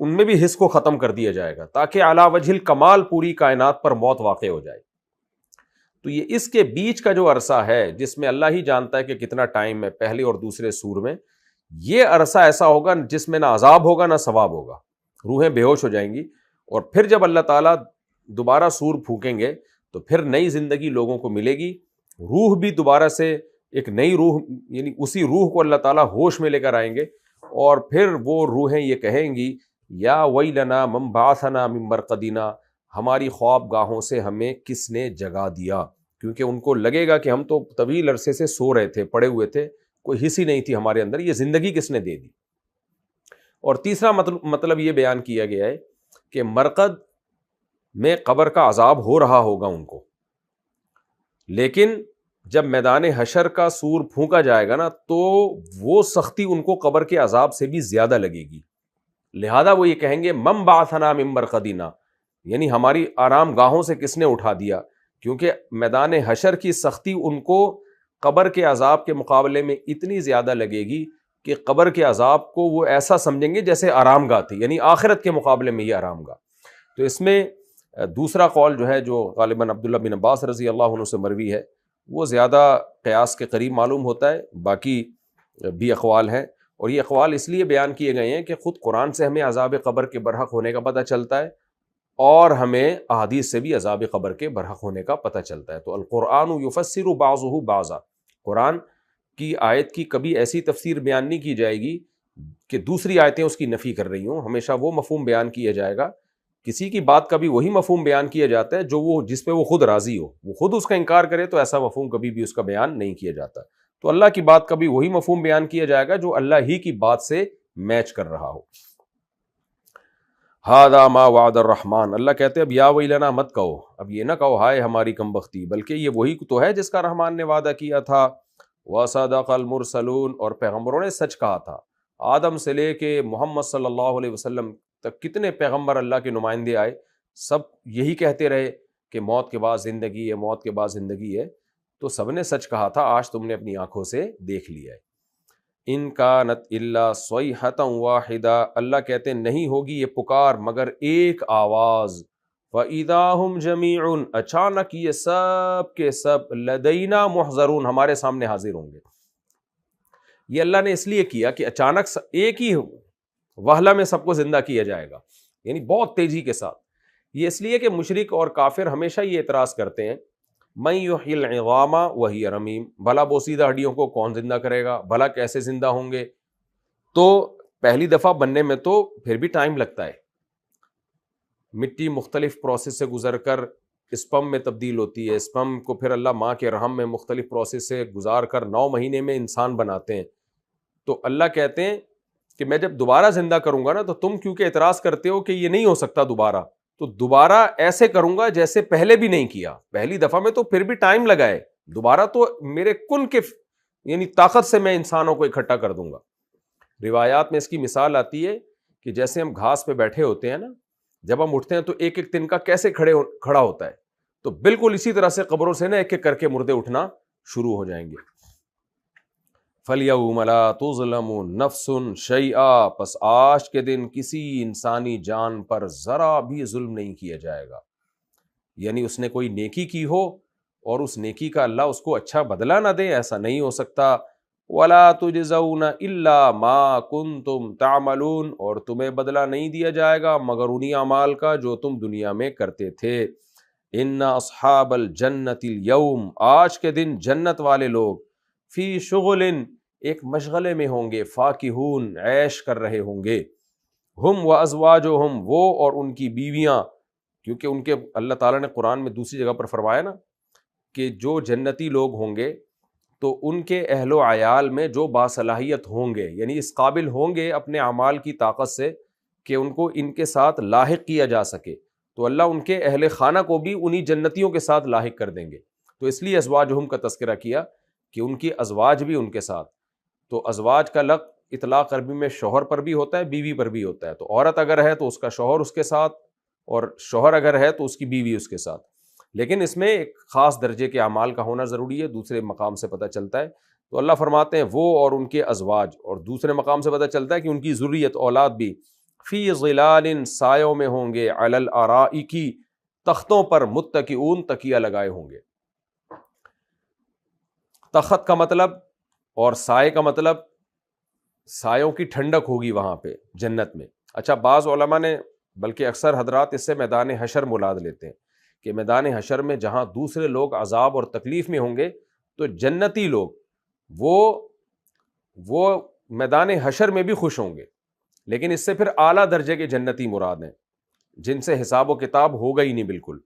ان میں بھی حس کو ختم کر دیا جائے گا تاکہ اعلیٰ وجہ الکمال پوری کائنات پر موت واقع ہو جائے. تو یہ اس کے بیچ کا جو عرصہ ہے جس میں اللہ ہی جانتا ہے کہ کتنا ٹائم ہے پہلے اور دوسرے سور میں, یہ عرصہ ایسا ہوگا جس میں نہ عذاب ہوگا نہ ثواب ہوگا, روحیں بے ہوش ہو جائیں گی. اور پھر جب اللہ تعالیٰ دوبارہ سور پھونکیں گے تو پھر نئی زندگی لوگوں کو ملے گی, روح بھی دوبارہ سے ایک نئی روح, یعنی اسی روح کو اللہ تعالیٰ ہوش میں لے کر آئیں گے, اور پھر وہ روحیں یہ کہیں گی یا ویلنا من بعثنا من مرقدنا, ہماری خواب گاہوں سے ہمیں کس نے جگا دیا, کیونکہ ان کو لگے گا کہ ہم تو طویل عرصے سے سو رہے تھے, پڑے ہوئے تھے, کوئی حص ہی نہیں تھی ہمارے اندر, یہ زندگی کس نے دے دی. اور تیسرا مطلب یہ بیان کیا گیا ہے کہ مرقد میں قبر کا عذاب ہو رہا ہوگا ان کو, لیکن جب میدان حشر کا سور پھونکا جائے گا نا تو وہ سختی ان کو قبر کے عذاب سے بھی زیادہ لگے گی. لہذا وہ یہ کہیں گے من بعثنا من مرقدنا, یعنی ہماری آرام گاہوں سے کس نے اٹھا دیا, کیونکہ میدان حشر کی سختی ان کو قبر کے عذاب کے مقابلے میں اتنی زیادہ لگے گی کہ قبر کے عذاب کو وہ ایسا سمجھیں گے جیسے آرام گاہ تھی, یعنی آخرت کے مقابلے میں یہ آرام گاہ. تو اس میں دوسرا قول جو ہے جو غالباً عبداللہ بن عباس رضی اللہ عنہ سے مروی ہے وہ زیادہ قیاس کے قریب معلوم ہوتا ہے, باقی بھی اقوال ہیں, اور یہ اقوال اس لیے بیان کیے گئے ہیں کہ خود قرآن سے ہمیں عذاب قبر کے برحق ہونے کا پتہ چلتا ہے اور ہمیں احادیث سے بھی عذاب قبر کے برحق ہونے کا پتہ چلتا ہے. تو القرآن یفسر بعضہ بعضا, قرآن کی آیت کی کبھی ایسی تفسیر بیان نہیں کی جائے گی کہ دوسری آیتیں اس کی نفی کر رہی ہوں, ہمیشہ وہ مفہوم بیان کیا جائے گا. کسی کی بات کا بھی وہی مفہوم بیان کیا جاتا ہے جو وہ جس پہ وہ خود راضی ہو, وہ خود اس کا انکار کرے تو ایسا مفہوم کبھی بھی اس کا بیان نہیں کیا جاتا. تو اللہ کی بات کا بھی وہی مفہوم بیان کیا جائے گا جو اللہ ہی کی بات سے میچ کر رہا ہو. ھذا ما وعد الرحمن, اللہ کہتے ہیں اب یا ویلنا مت کہو, اب یہ نہ کہو ہائے ہماری کم بختی, بلکہ یہ وہی تو ہے جس کا رحمان نے وعدہ کیا تھا. وصدق المرسلون, اور پیغمبروں نے سچ کہا تھا. آدم سے لے کے محمد صلی اللہ علیہ وسلم تک کتنے پیغمبر اللہ کے نمائندے آئے, سب یہی کہتے رہے کہ موت کے بعد زندگی ہے, موت کے بعد زندگی ہے. تو سب نے سچ کہا تھا, آج تم نے اپنی آنکھوں سے دیکھ لیا ہے. ان کانت الا صیحۃ واحدہ, اللہ کہتے نہیں ہوگی یہ پکار مگر ایک آواز. فاذا هم جميع, اچانک یہ سب کے سب لدینا محضرون, ہمارے سامنے حاضر ہوں گے. یہ اللہ نے اس لیے کیا کہ اچانک ایک ہی وہلہ میں سب کو زندہ کیا جائے گا, یعنی بہت تیزی کے ساتھ. یہ اس لیے کہ مشرک اور کافر ہمیشہ یہ اعتراض کرتے ہیں من یحیی العظام وہی رمیم, بھلا بوسیدہ ہڈیوں کو کون زندہ کرے گا, بھلا کیسے زندہ ہوں گے. تو پہلی دفعہ بننے میں تو پھر بھی ٹائم لگتا ہے, مٹی مختلف پروسیس سے گزر کر اسپم میں تبدیل ہوتی ہے, اسپم کو پھر اللہ ماں کے رحم میں مختلف پروسیس سے گزار کر 9 مہینے میں انسان بناتے ہیں. تو اللہ کہتے ہیں کہ میں جب دوبارہ زندہ کروں گا نا تو تم کیونکہ اعتراض کرتے ہو کہ یہ نہیں ہو سکتا دوبارہ, تو دوبارہ ایسے کروں گا جیسے پہلے بھی نہیں کیا. پہلی دفعہ میں تو پھر بھی ٹائم لگا ہے, دوبارہ تو میرے کن کے یعنی طاقت سے میں انسانوں کو اکٹھا کر دوں گا. روایات میں اس کی مثال آتی ہے کہ جیسے ہم گھاس پہ بیٹھے ہوتے ہیں نا, جب ہم اٹھتے ہیں تو ایک ایک تنکا کیسے کھڑا ہوتا ہے, تو بالکل اسی طرح سے قبروں سے نا ایک ایک کر کے مردے اٹھنا شروع ہو جائیں گے. فَالْيَوْمَ لَا تُظْلَمُ نَفْسٌ شَيْئًا, پس آج کے دن کسی انسانی جان پر ذرا بھی ظلم نہیں کیا جائے گا. یعنی اس نے کوئی نیکی کی ہو اور اس نیکی کا اللہ اس کو اچھا بدلہ نہ دے, ایسا نہیں ہو سکتا. وَلَا تُجْزَوْنَ إِلَّا مَا كُنْتُمْ تَعْمَلُونَ, اور تمہیں بدلہ نہیں دیا جائے گا مگر انہی اعمال کا جو تم دنیا میں کرتے تھے. إِنَّ أَصْحَابَ الْجَنَّةِ الْيَوْمَ, آج کے دن جنت والے لوگ فی شغل, ایک مشغلے میں ہوں گے, فاکہون, عیش کر رہے ہوں گے. ہم و ازواجہم, وہ اور ان کی بیویاں, کیونکہ ان کے اللہ تعالیٰ نے قرآن میں دوسری جگہ پر فرمایا نا کہ جو جنتی لوگ ہوں گے تو ان کے اہل و عیال میں جو باصلاحیت ہوں گے, یعنی اس قابل ہوں گے اپنے اعمال کی طاقت سے کہ ان کو ان کے ساتھ لاحق کیا جا سکے, تو اللہ ان کے اہل خانہ کو بھی انہی جنتیوں کے ساتھ لاحق کر دیں گے. تو اس لیے ازواجہم کا تذکرہ کیا کہ ان کی ازواج بھی ان کے ساتھ. تو ازواج کا لفظ اطلاق عربی میں شوہر پر بھی ہوتا ہے, بیوی پر بھی ہوتا ہے. تو عورت اگر ہے تو اس کا شوہر اس کے ساتھ, اور شوہر اگر ہے تو اس کی بیوی اس کے ساتھ. لیکن اس میں ایک خاص درجے کے اعمال کا ہونا ضروری ہے, دوسرے مقام سے پتہ چلتا ہے. تو اللہ فرماتے ہیں وہ اور ان کے ازواج, اور دوسرے مقام سے پتہ چلتا ہے کہ ان کی ذریت اولاد بھی فی ظلال سایوں میں ہوں گے، علی الارائک تختوں پر، متکئون تکیہ لگائے ہوں گے۔ تخت کا مطلب اور سائے کا مطلب سایوں کی ٹھنڈک ہوگی وہاں پہ جنت میں۔ اچھا، بعض علماء نے بلکہ اکثر حضرات اس سے میدان حشر مراد لیتے ہیں کہ میدان حشر میں جہاں دوسرے لوگ عذاب اور تکلیف میں ہوں گے تو جنتی لوگ وہ میدان حشر میں بھی خوش ہوں گے، لیکن اس سے پھر اعلیٰ درجے کے جنتی مراد ہیں جن سے حساب و کتاب ہوگا ہی نہیں بالکل۔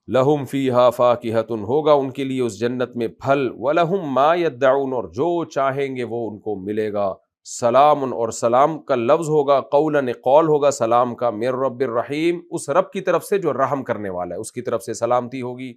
لہم فیہا فاکہۃ ہوگا ان کے لیے اس جنت میں پھل، ولہم ما یدعون اور جو چاہیں گے وہ ان کو ملے گا، سلام اور سلام کا لفظ ہوگا، قولاً قول ہوگا سلام کا، من رب الرحیم اس رب کی طرف سے جو رحم کرنے والا ہے، اس کی طرف سے سلامتی ہوگی۔